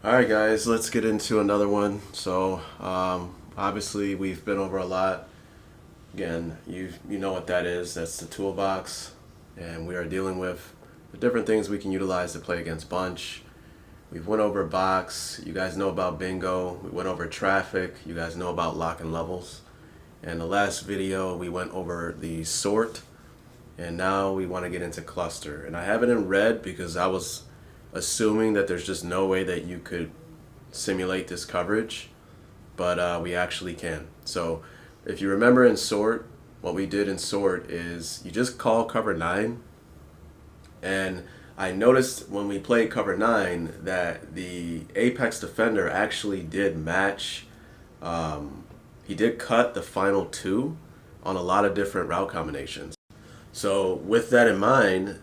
Alright guys, let's get into another one. So obviously we've been over a lot. Again, you know what that is. That's the toolbox, and we are dealing with the different things we can utilize to play against bunch. We've went over box. You guys know about bingo. We went over traffic. You guys know about lock and levels. And the last video we went over the sort, and now we want to get into cluster. And I have it in red because I was assuming that there's just no way that you could simulate this coverage, but we actually can. So if you remember in sort, what we did in sort is you just call cover 9, and I noticed when we played cover 9 that the apex defender actually did match, he did cut the final 2 on a lot of different route combinations. So with that in mind,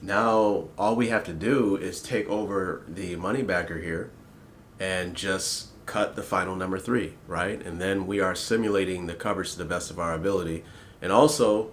now all we have to do is take over the money bagger here and just cut the final number 3, right? And then we are simulating the coverage to the best of our ability. And also,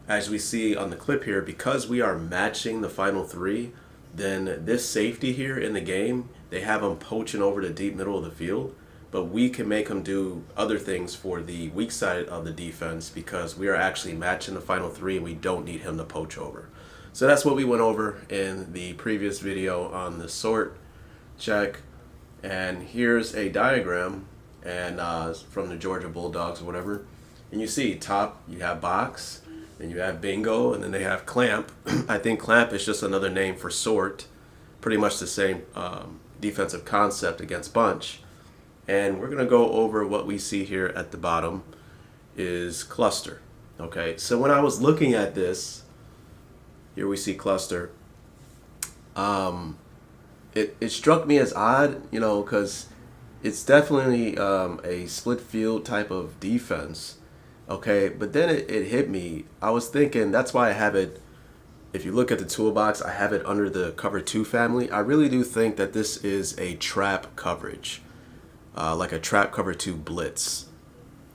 as we see on the clip here, because we are matching the final 3, then this safety here in the game, they have them poaching over the deep middle of the field, but we can make them do other things for the weak side of the defense because we are actually matching the final 3 and we don't need him to poach over. So that's what we went over in the previous video on the sort check. And here's a diagram and from the Georgia Bulldogs or whatever. And you see top, you have box, then you have bingo, and then they have clamp. I think clamp is just another name for sort. Pretty much the same defensive concept against bunch. And we're going to go over what we see here at the bottom is cluster. Okay, so when I was looking at this, here we see cluster. It struck me as odd, you know, because it's definitely a split field type of defense. Okay, but then it hit me. I was thinking that's why I have it. If you look at the toolbox, I have it under the cover 2 family. I really do think that this is a trap coverage, like a trap cover 2 blitz.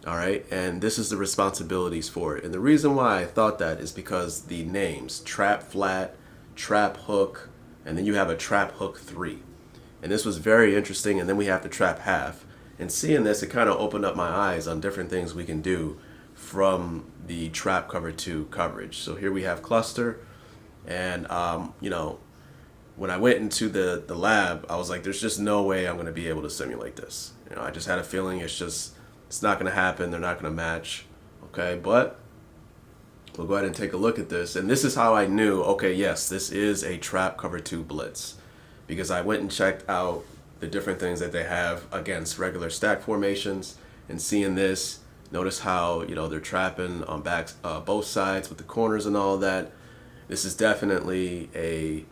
All right, and this is the responsibilities for it. And the reason why I thought that is because the names, trap flat, trap hook, and then you have a trap hook 3. And this was very interesting, and then we have the trap half. And seeing this, it kind of opened up my eyes on different things we can do from the trap cover 2 coverage. So here we have cluster, and you know, when I went into the lab, I was like, there's just no way I'm going to be able to simulate this. You know, I just had a feeling it's not going to happen. They're not going to match. Okay, but we'll go ahead and take a look at this. And this is how I knew, okay, yes, this is a trap cover 2 blitz, because I went and checked out the different things that they have against regular stack formations, and seeing this, notice how, you know, they're trapping on backs, both sides with the corners and all that. This is definitely a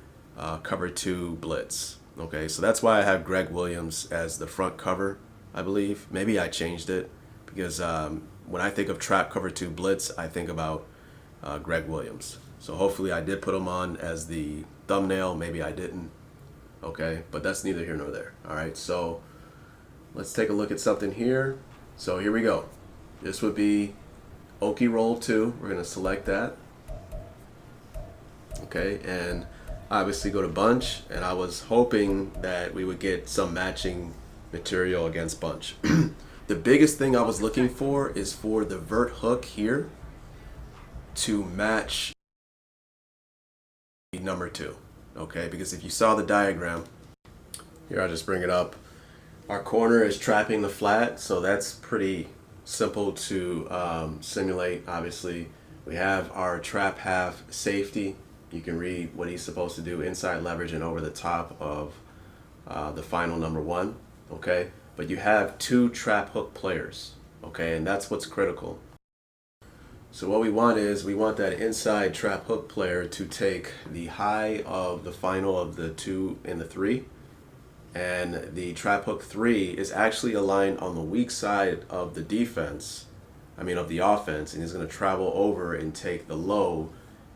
cover 2 blitz. Okay, so that's why I have Greg Williams as the front cover. I believe maybe I changed it because when I think of trap cover 2 blitz, I think about Greg Williams. So hopefully I did put him on as the thumbnail. Maybe I didn't. Okay, but that's neither here nor there. All right, so let's take a look at something here. So here we go. This would be Okie roll 2. We're going to select that. Okay, and obviously go to bunch, and I was hoping that we would get some matching material against bunch. The biggest thing I was looking for is for the vert hook here to match number 2. Okay, because if you saw the diagram here, I'll just bring it up. Our corner is trapping the flat, so that's pretty simple to simulate. Obviously, we have our trap half safety. You can read what he's supposed to do inside leverage and over the top of the final number 1. Okay, but you have 2 trap hook players. Okay, and that's what's critical. So what we want is we want that inside trap hook player to take the high of the final of the 2 and the 3, and the trap hook 3 is actually aligned on the weak side of the defense, of the offense, and he's going to travel over and take the low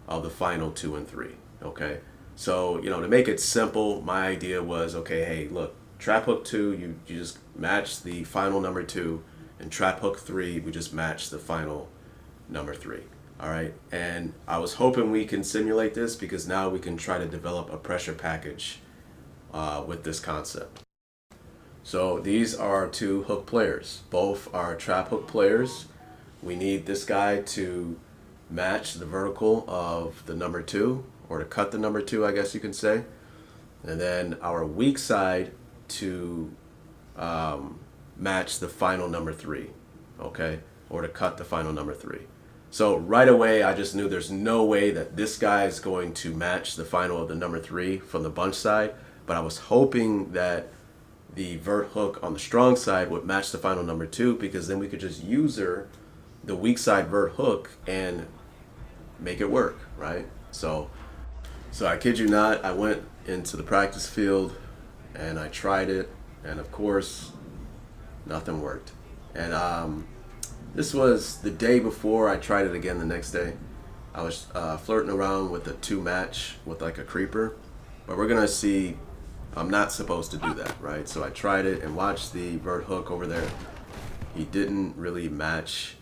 of the final 2 and 3. Okay, so, you know, to make it simple, my idea was, okay, hey, look, trap hook 2, you just match the final number 2, and trap hook 3, we just match the final number 3. All right, and I was hoping we can simulate this because now we can try to develop a pressure package with this concept. So these are two hook players. Both are trap hook players. We need this guy to match the vertical of the number 2, or to cut the number 2, I guess you can say. And then our weak side to match the final number 3, okay? Or to cut the final number 3. So right away, I just knew there's no way that this guy is going to match the final of the number 3 from the bunch side, but I was hoping that the vert hook on the strong side would match the final number 2, because then we could just user the weak side vert hook and make it work, right? So I kid you not, I went into the practice field and I tried it, and of course, nothing worked. And this was the day before I tried it again the next day. I was flirting around with a 2 match with like a creeper, but we're gonna see I'm not supposed to do that, right? So I tried it and watched the vert hook over there. He didn't really match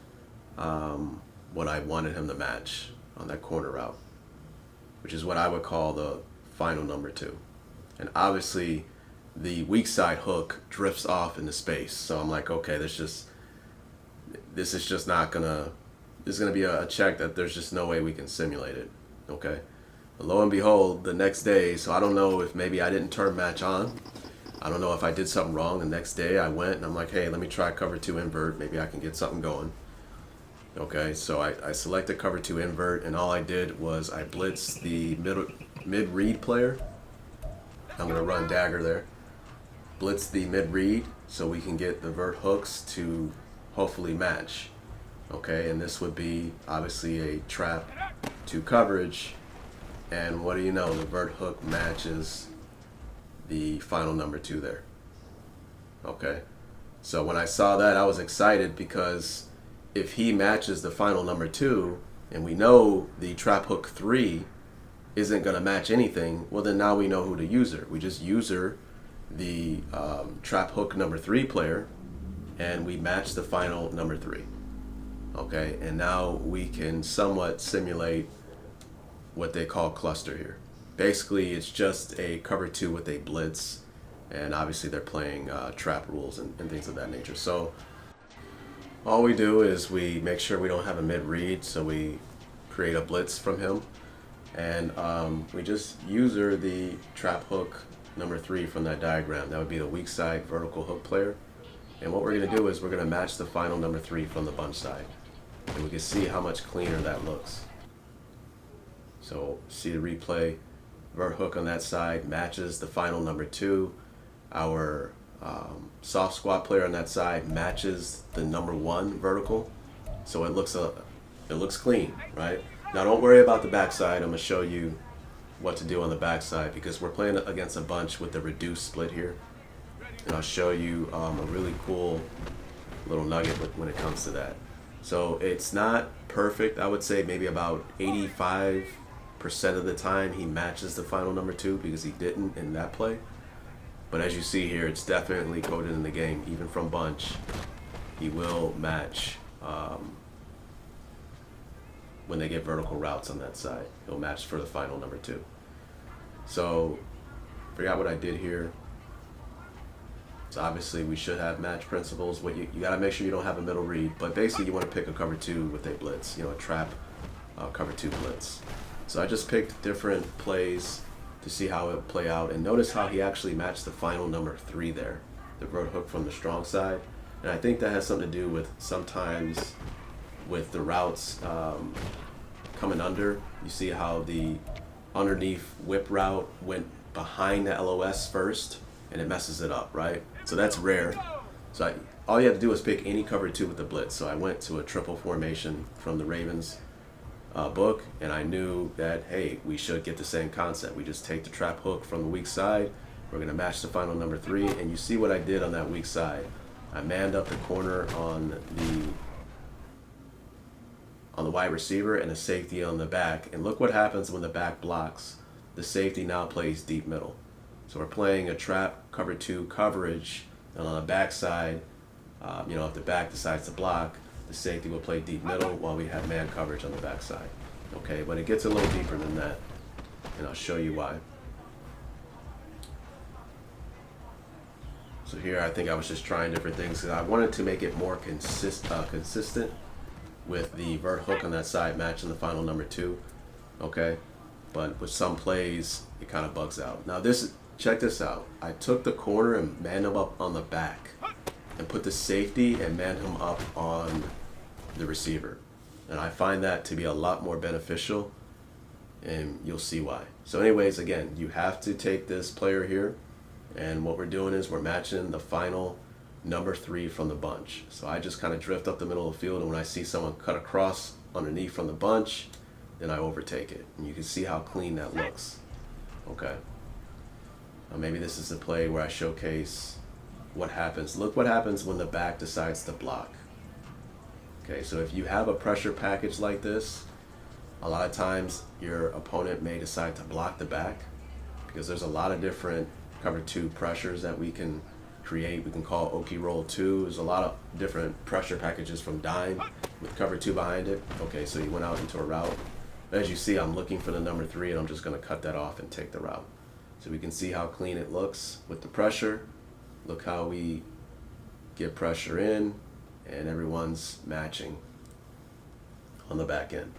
what I wanted him to match on that corner route, which is what I would call the final number 2. And obviously the weak side hook drifts off into space. So I'm like, okay, this is just not gonna, this is gonna be a check that there's just no way we can simulate it, okay? But lo and behold, the next day, so I don't know if maybe I didn't turn match on. I don't know if I did something wrong. The next day I went and I'm like, hey, let me try cover 2 invert. Maybe I can get something going. Okay, so I selected cover 2 invert, and all I did was I blitzed the mid-read player. I'm gonna run dagger there. Blitz the mid-read so we can get the vert hooks to hopefully match. Okay, and this would be obviously a trap to coverage, and what do you know, the vert hook matches the final number 2 there. Okay, so when I saw that, I was excited, because if he matches the final number 2, and we know the trap hook 3 isn't going to match anything, well then now we know who to user. We just user the trap hook number 3 player, and we match the final number 3. Okay, and now we can somewhat simulate what they call cluster here. Basically, it's just a cover 2 with a blitz, and obviously they're playing trap rules and things of that nature. So all we do is we make sure we don't have a mid-read, so we create a blitz from him, and we just user the trap hook number 3 from that diagram. That would be the weak side vertical hook player. And what we're going to do is we're going to match the final number 3 from the bunch side, and we can see how much cleaner that looks. So see the replay, vert hook on that side matches the final number 2. Our soft squat player on that side matches the number 1 vertical. So it looks clean, right? Now don't worry about the backside. I'm gonna show you what to do on the backside, because we're playing against a bunch with the reduced split here. And I'll show you a really cool little nugget when it comes to that. So it's not perfect. I would say maybe about 85% of the time he matches the final number 2, because he didn't in that play. But as you see here, it's definitely coded in the game. Even from bunch, he will match when they get vertical routes on that side. He'll match for the final number 2. So, forgot what I did here. So obviously we should have match principles. What you gotta make sure you don't have a middle read, but basically you want to pick a cover 2 with a blitz, you know, a trap cover 2 blitz. So I just picked different plays to see how it would play out, and notice how he actually matched the final number 3 there, the vert hook from the strong side. And I think that has something to do with sometimes with the routes coming under. You see how the underneath whip route went behind the LOS first, and it messes it up, right? So that's rare. So all you have to do is pick any cover 2 with the blitz. So I went to a triple formation from the Ravens book, and I knew that, hey, we should get the same concept. We just take the trap hook from the weak side. We're going to match the final number 3, and you see what I did on that weak side. I manned up the corner on the wide receiver and a safety on the back, and look what happens when the back blocks. The safety now plays deep middle. So we're playing a trap cover 2 coverage, and on the back side, you know, if the back decides to block, the safety will play deep middle while we have man coverage on the back side. Okay, but it gets a little deeper than that, and I'll show you why. So here I think I was just trying different things because I wanted to make it more consistent with the vert hook on that side matching the final number 2. Okay, but with some plays it kind of bugs out. Now check this out. I took the corner and manned him up on the back and put the safety and manned him up on the receiver. And I find that to be a lot more beneficial, and you'll see why. So anyways, again, you have to take this player here, and what we're doing is we're matching the final number 3 from the bunch. So I just kind of drift up the middle of the field, and when I see someone cut across underneath from the bunch, then I overtake it. And you can see how clean that looks. Okay. Now maybe this is the play where I showcase what happens. Look what happens when the back decides to block. Okay, so if you have a pressure package like this, a lot of times your opponent may decide to block the back because there's a lot of different cover 2 pressures that we can create. We can call Okie Roll 2. There's a lot of different pressure packages from Dime with cover 2 behind it. Okay, so you went out into a route. As you see, I'm looking for the number 3, and I'm just going to cut that off and take the route. So we can see how clean it looks with the pressure. Look how we get pressure in, and everyone's matching on the back end.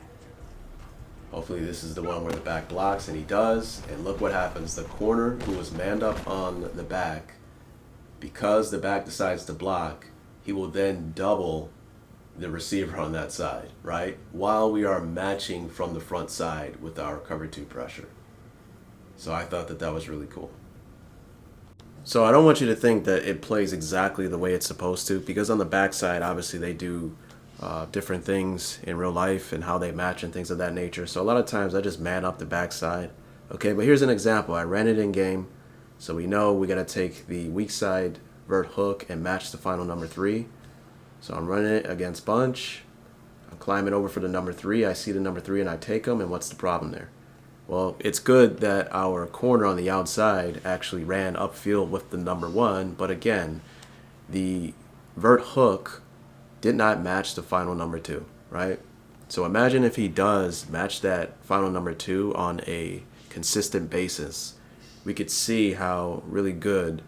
Hopefully this is the one where the back blocks, and he does. And look what happens. The corner who was manned up on the back, because the back decides to block, he will then double the receiver on that side, right? While we are matching from the front side with our cover 2 pressure. So I thought that was really cool. So I don't want you to think that it plays exactly the way it's supposed to, because on the backside, obviously they do different things in real life and how they match and things of that nature. So a lot of times I just man up the backside. Okay, but here's an example. I ran it in game, so we know we got to take the weak side vert hook and match the final number 3. So I'm running it against bunch. I'm climbing over for the number 3. I see the number 3 and I take him, and what's the problem there? Well, it's good that our corner on the outside actually ran upfield with the number 1, but again, the vert hook did not match the final number 2, right? So imagine if he does match that final number 2 on a consistent basis. We could see how really good,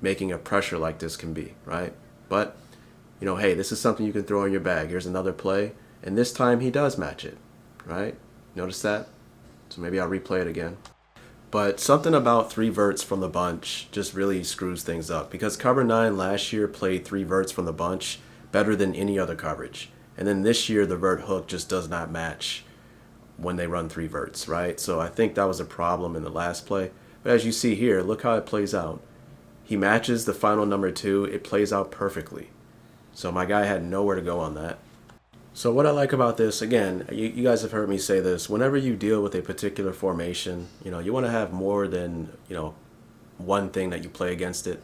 making a pressure like this can be, right? But, hey, this is something you can throw in your bag. Here's another play, and this time he does match it, right? Notice that? So maybe I'll replay it again. But something about 3 verts from the bunch just really screws things up, because cover 9 last year played 3 verts from the bunch better than any other coverage. And then this year the vert hook just does not match when they run 3 verts, right? So I think that was a problem in the last play. But as you see here, look how it plays out. He matches the final number 2. It plays out perfectly. So my guy had nowhere to go on that. So what I like about this, again, you guys have heard me say this, whenever you deal with a particular formation, you want to have more than, one thing that you play against it,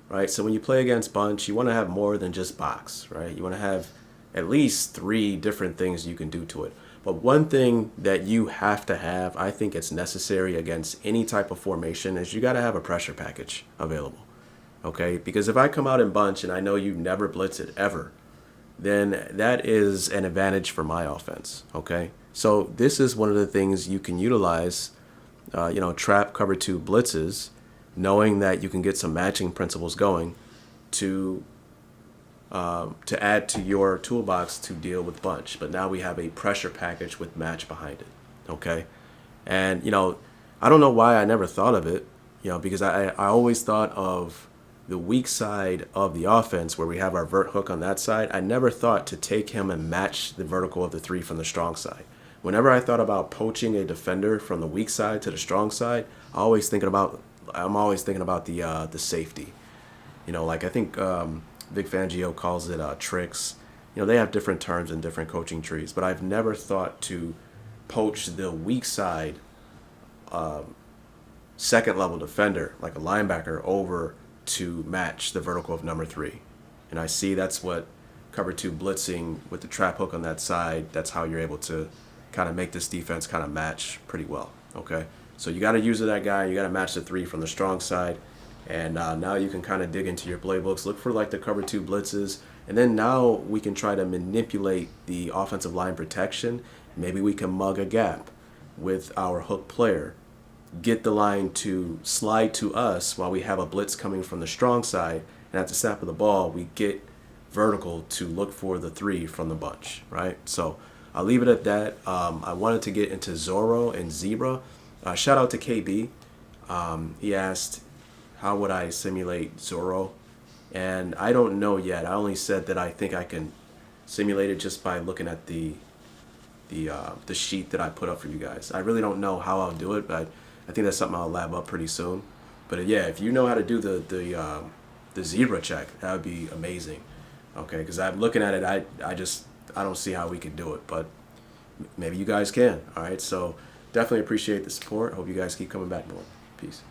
right? So when you play against bunch, you want to have more than just box, right? You want to have at least 3 different things you can do to it. But one thing that you have to have, I think it's necessary against any type of formation, is you got to have a pressure package available, okay? Because if I come out in bunch and I know you never blitz it ever, then that is an advantage for my offense, okay? So this is one of the things you can utilize, trap cover 2 blitzes, knowing that you can get some matching principles going to add to your toolbox to deal with bunch. But now we have a pressure package with match behind it, okay? And, I don't know why I never thought of it, because I always thought of the weak side of the offense where we have our vert hook on that side. I never thought to take him and match the vertical of the 3 from the strong side. Whenever I thought about poaching a defender from the weak side to the strong side, I'm always thinking about the safety. Like I think Vic Fangio calls it tricks. They have different terms in different coaching trees, but I've never thought to poach the weak side second level defender, like a linebacker, over to match the vertical of number 3. And I see that's what cover 2 blitzing with the trap hook on that side, that's how you're able to kind of make this defense kind of match pretty well, okay? So you got to use that guy, you got to match the 3 from the strong side, and now you can kind of dig into your playbooks, look for like the cover 2 blitzes, and then now we can try to manipulate the offensive line protection. Maybe we can mug a gap with our hook player get the line to slide to us while we have a blitz coming from the strong side, and at the snap of the ball, we get vertical to look for the 3 from the bunch, right? So I'll leave it at that. I wanted to get into Zorro and Zebra. Shout out to KB. He asked, how would I simulate Zorro? And I don't know yet. I only said that I think I can simulate it just by looking at the sheet that I put up for you guys. I really don't know how I'll do it, but I think that's something I'll lab up pretty soon. But yeah, if you know how to do the zebra check, that would be amazing. Okay, because I'm looking at it, I don't see how we can do it, but maybe you guys can. All right, so definitely appreciate the support. Hope you guys keep coming back more. Peace.